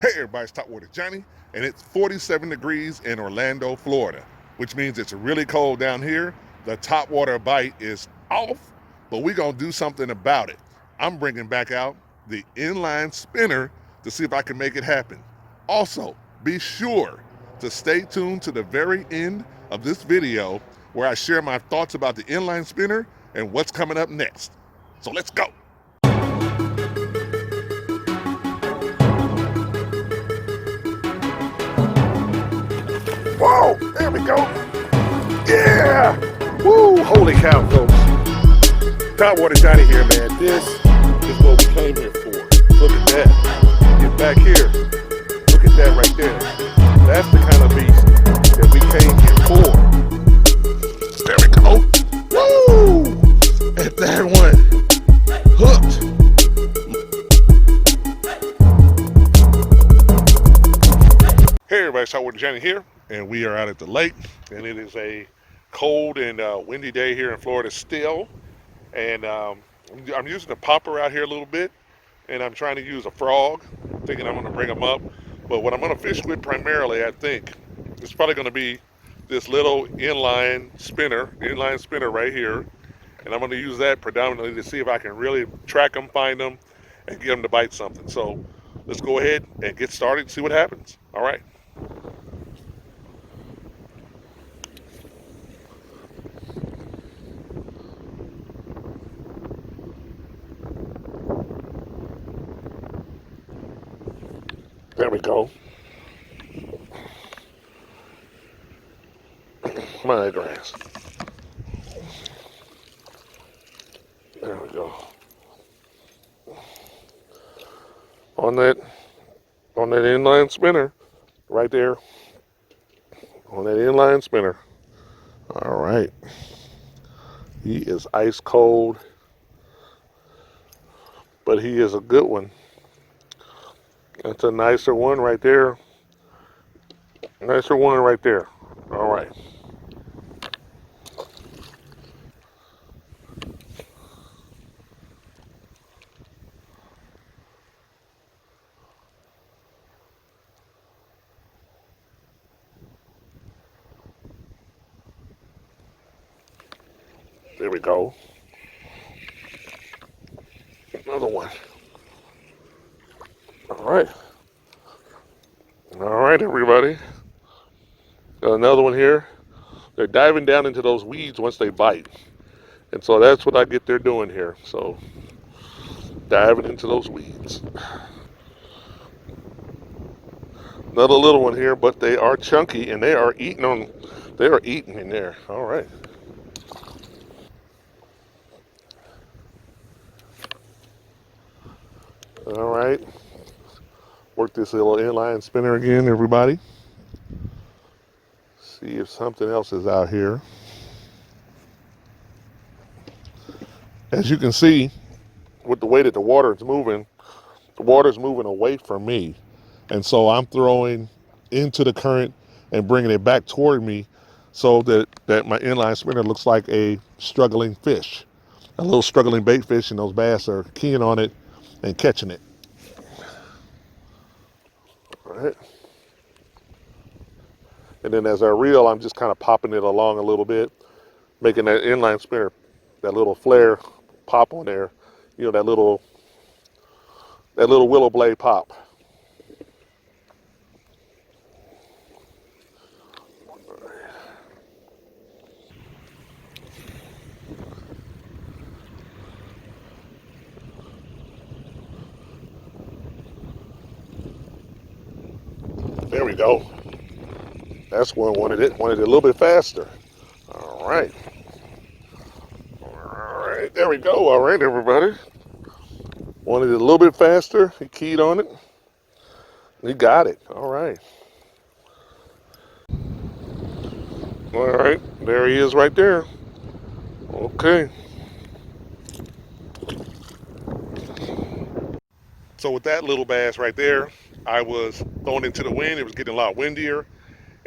Hey everybody, it's Topwater Johnny, and it's 47 degrees in Orlando, Florida, which means it's really cold down here. The topwater bite is off, but we're gonna do something about it. I'm bringing back out the inline spinner to see if I can make it happen. Also, be sure to stay tuned to the very end of this video where I share my thoughts about the inline spinner and what's coming up next. So let's go. Whoa, there we go. Yeah! Woo! Holy cow, folks. Topwater Johnny here, man. This is what we came here for. Look at that. Get back here. Look at that right there. That's the kind of beast that we came here for. There we go. Woo! And that one hooked. Hey everybody, Topwater Johnny here, and we are out at the lake, and it is a cold and windy day here in Florida still, and I'm using a popper out here a little bit, and I'm trying to use a frog, thinking I'm going to bring them up, but what I'm going to fish with primarily, I think, is probably going to be this little inline spinner right here, and I'm going to use that predominantly to see if I can really track them, find them, and get them to bite something. So let's go ahead and get started and see what happens. All right. There we go. My grass. There we go. On that inline spinner, right there. On that inline spinner. All right. He is ice cold, but he is a good one. That's a nicer one right there. Nicer one right there. All right. There we go. Another one. All right. All right, everybody. Got another one here. They're diving down into those weeds once they bite. And so that's what I get there doing here. So diving into those weeds. Another little one here, but they are chunky and they are eating in there. All right. All right. Work this little inline spinner again, everybody. See if something else is out here. As you can see, with the way that the water is moving away from me. And so I'm throwing into the current and bringing it back toward me so that my inline spinner looks like a struggling fish. A little struggling bait fish, and those bass are keying on it and catching it. All right. And then as I reel, I'm just kind of popping it along a little bit, making that inline spinner, that little flare pop on there, you know, that little willow blade pop. There we go. That's one wanted it a little bit faster. All right. All right, there we go. All right, everybody. Wanted it a little bit faster. He keyed on it. He got it. All right. All right, there he is right there. Okay. So with that little bass right there, I was thrown into the wind. It was getting a lot windier,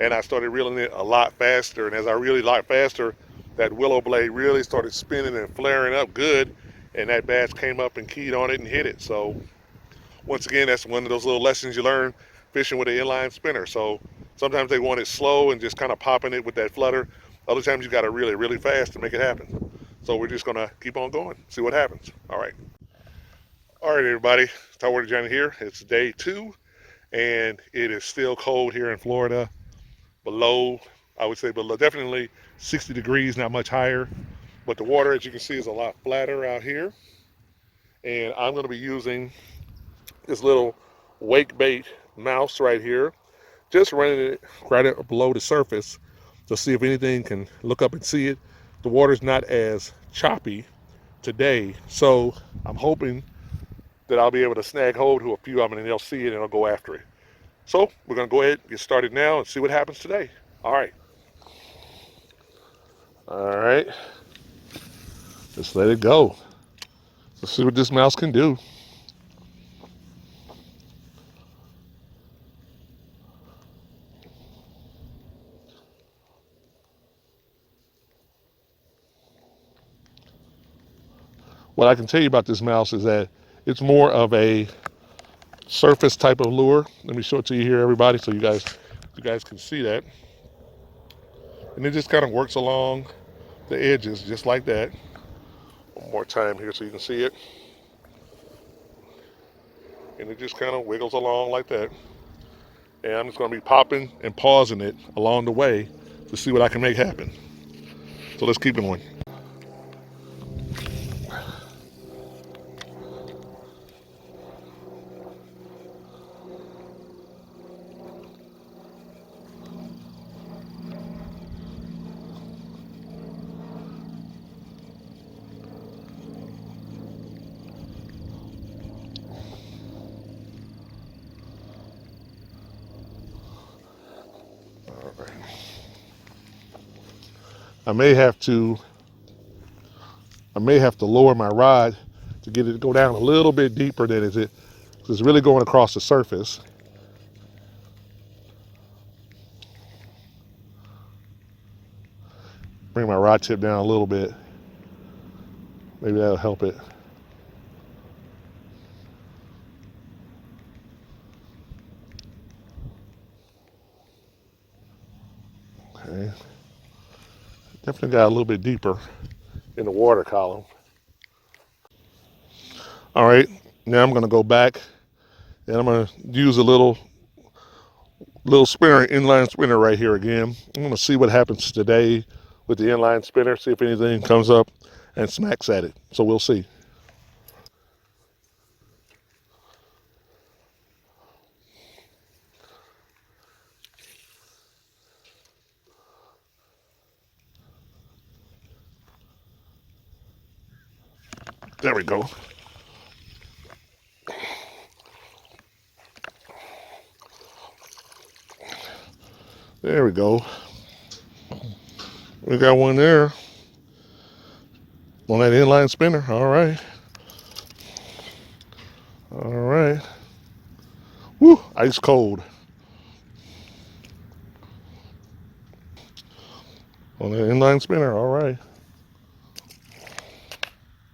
and I started reeling it a lot faster. And as I reeled a lot faster, that willow blade really started spinning and flaring up good, and that bass came up and keyed on it and hit it. So once again, that's one of those little lessons you learn fishing with an inline spinner. So sometimes they want it slow and just kind of popping it with that flutter. Other times you got to really, really fast to make it happen. So we're just going to keep on going, see what happens. All right. All right, everybody. Topwater Johnny here. It's day 2, and it is still cold here in Florida. Below, I would say below, definitely 60 degrees, not much higher. But the water, as you can see, is a lot flatter out here. And I'm going to be using this little wake bait mouse right here, just running it right up below the surface to see if anything can look up and see it. The water's not as choppy today, so I'm hoping that I'll be able to snag hold to a few of them and they'll see it and they'll go after it. So we're going to go ahead and get started now and see what happens today. All right. All right. Just let it go. Let's see what this mouse can do. What I can tell you about this mouse is that it's more of a surface type of lure. Let me show it to you here, everybody, so you guys can see that. And it just kind of works along the edges just like that. One more time here so you can see it. And it just kind of wiggles along like that. And I'm just going to be popping and pausing it along the way to see what I can make happen. So let's keep going. I may have to lower my rod to get it to go down a little bit deeper than it is. It's really going across the surface. Bring my rod tip down a little bit. Maybe that'll help it. Okay. Definitely got a little bit deeper in the water column. All right, now I'm going to go back and I'm going to use a little spinner, inline spinner right here again. I'm going to see what happens today with the inline spinner, see if anything comes up and smacks at it. So we'll see. There we go. There we go. We got one there on that inline spinner. All right. All right. Woo, ice cold. On that inline spinner. All right.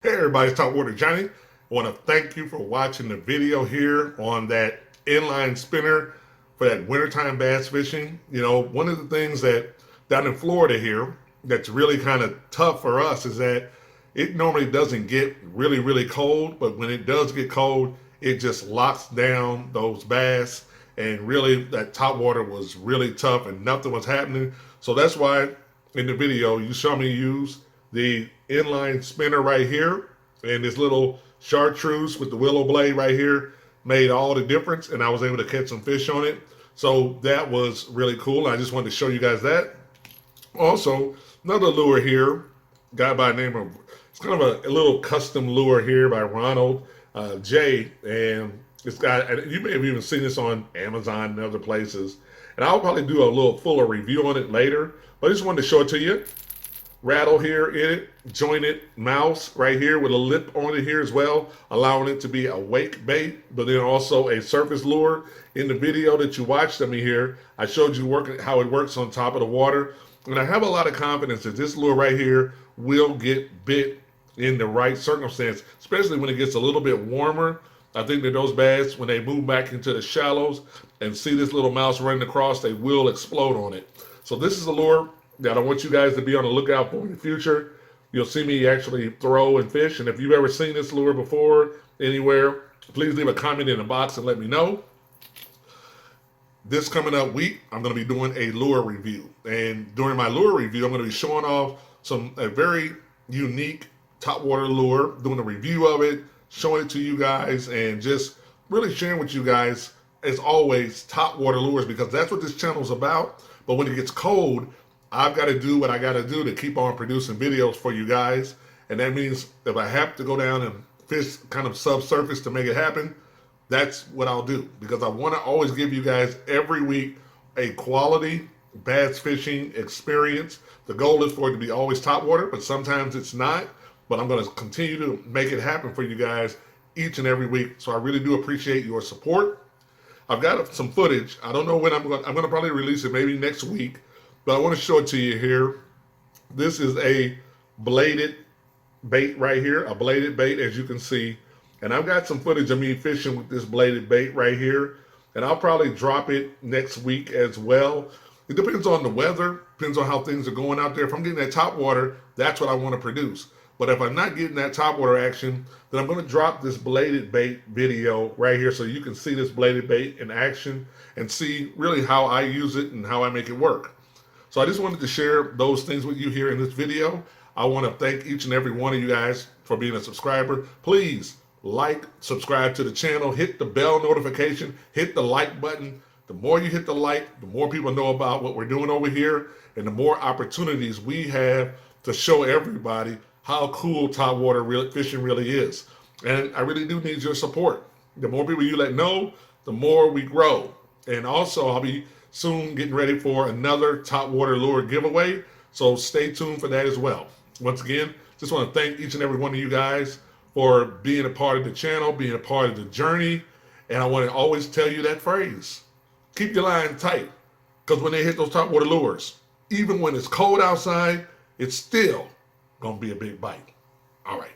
Hey everybody, it's Topwater Johnny. I want to thank you for watching the video here on that inline spinner for that wintertime bass fishing. You know, one of the things that down in Florida here that's really kind of tough for us is that it normally doesn't get really, really cold, but when it does get cold, it just locks down those bass, and really that top water was really tough and nothing was happening. So that's why in the video you saw me use the inline spinner right here, and this little chartreuse with the willow blade right here made all the difference, and I was able to catch some fish on it. So that was really cool. I just wanted to show you guys that. Also, another lure here, guy by the name of, it's kind of a little custom lure here by Ronald J. And this guy, you may have even seen this on Amazon and other places. And I'll probably do a little fuller review on it later, but I just wanted to show it to you. Rattle here in it, jointed mouse right here with a lip on it here as well, allowing it to be a wake bait, but then also a surface lure. In the video that you watched of me here, I showed you how it works on top of the water. And I have a lot of confidence that this lure right here will get bit in the right circumstance, especially when it gets a little bit warmer. I think that those bass, when they move back into the shallows and see this little mouse running across, they will explode on it. So this is a lure that I want you guys to be on the lookout for in the future. You'll see me actually throw and fish. And if you've ever seen this lure before anywhere, please leave a comment in the box and let me know. This coming up week, I'm going to be doing a lure review. And during my lure review, I'm going to be showing off a very unique topwater lure, doing a review of it, showing it to you guys, and just really sharing with you guys, as always, topwater lures, because that's what this channel is about. But when it gets cold, I've got to do what I got to do to keep on producing videos for you guys. And that means if I have to go down and fish kind of subsurface to make it happen, that's what I'll do, because I want to always give you guys every week a quality bass fishing experience. The goal is for it to be always topwater, but sometimes it's not. But I'm going to continue to make it happen for you guys each and every week. So I really do appreciate your support. I've got some footage. I don't know when I'm going to probably release it, maybe next week, but I want to show it to you here. This is a bladed bait right here, a bladed bait, as you can see. And I've got some footage of me fishing with this bladed bait right here. And I'll probably drop it next week as well. It depends on the weather, depends on how things are going out there. If I'm getting that topwater, that's what I want to produce. But if I'm not getting that topwater action, then I'm going to drop this bladed bait video right here so you can see this bladed bait in action and see really how I use it and how I make it work. So I just wanted to share those things with you here in this video. I want to thank each and every one of you guys for being a subscriber. Please like, subscribe to the channel, hit the bell notification, hit the like button. The more you hit the like, the more people know about what we're doing over here, and the more opportunities we have to show everybody how cool topwater fishing really is. And I really do need your support. The more people you let know, the more we grow. And also, I'll be soon getting ready for another topwater lure giveaway, so stay tuned for that as well. Once again, just want to thank each and every one of you guys for being a part of the channel, being a part of the journey. And I want to always tell you that phrase: keep your line tight, because when they hit those topwater lures, even when it's cold outside, it's still gonna be a big bite. All right.